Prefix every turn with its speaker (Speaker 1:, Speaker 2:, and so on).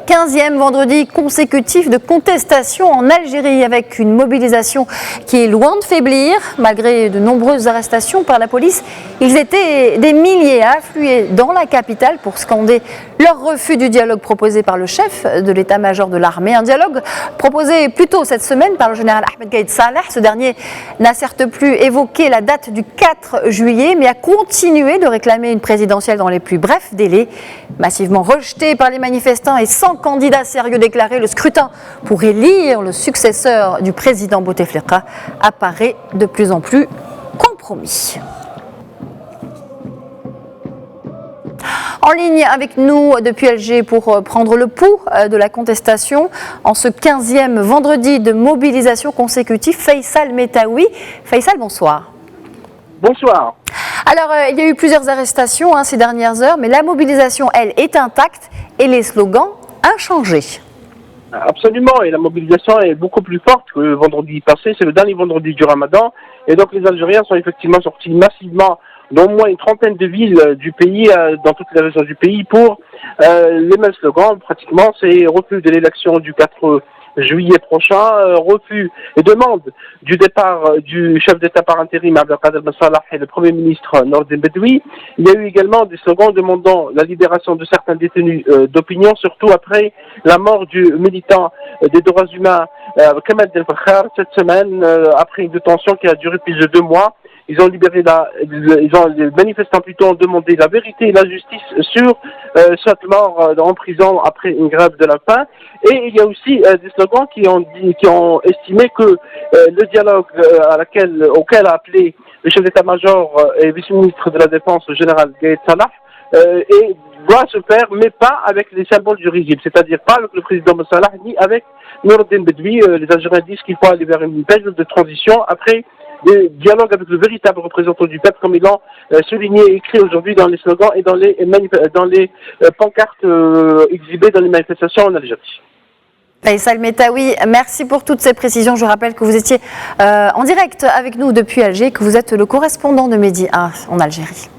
Speaker 1: 15e vendredi consécutif de contestation en Algérie avec une mobilisation qui est loin de faiblir. Malgré de nombreuses arrestations par la police, ils étaient des milliers à affluer dans la capitale pour scander leur refus du dialogue proposé par le chef de l'état-major de l'armée. Un dialogue proposé plus tôt cette semaine par le général Ahmed Gaïd Salah. Ce dernier n'a certes plus évoqué la date du 4 juillet, mais a continué de réclamer une présidentielle dans les plus brefs délais. Massivement rejeté par les manifestants et sans candidat sérieux déclaré, le scrutin pour élire le successeur du président Bouteflika apparaît de plus en plus compromis. En ligne avec nous depuis Alger pour prendre le pouls de la contestation en ce 15e vendredi de mobilisation consécutive, Faisal Metaoui. Faisal, bonsoir.
Speaker 2: Bonsoir.
Speaker 1: Alors, il y a eu plusieurs arrestations ces dernières heures, mais la mobilisation, elle, est intacte et les slogans inchangés.
Speaker 2: Absolument, et la mobilisation est beaucoup plus forte que le vendredi passé, c'est le dernier vendredi du Ramadan, et donc les Algériens sont effectivement sortis massivement dans au moins une trentaine de villes du pays, dans toutes les régions du pays, pour les mêmes slogans. Pratiquement, c'est refus de l'élection du 4 juillet prochain, refus et demande du départ du chef d'État par intérim Abdelkader Ben Salah et le Premier ministre Nordin Bedoui. Il y a eu également des slogans demandant la libération de certains détenus d'opinion, surtout après la mort du militant des droits humains Kamal Del Fakhar cette semaine, après une détention qui a duré plus de 2 mois. Ils ont libéré les manifestants plutôt ont demandé la vérité et la justice sur cette mort en prison après une grève de la faim. Et il y a aussi des slogans qui ont estimé que le dialogue auquel a appelé le chef d'état-major et vice-ministre de la Défense, le général Gaïd Salah, doit se faire, mais pas avec les symboles du régime, c'est-à-dire pas avec le président Ben Salah, ni avec Nordin Bedoui. Les Algériens disent qu'il faut aller vers une période de transition après des dialogues avec le véritable représentant du peuple, comme ils l'ont souligné et écrit aujourd'hui dans les slogans et dans les pancartes exhibées dans les manifestations en Algérie.
Speaker 1: Faisal Metaoui, merci pour toutes ces précisions. Je rappelle que vous étiez en direct avec nous depuis Alger, que vous êtes le correspondant de Medi 1 en Algérie.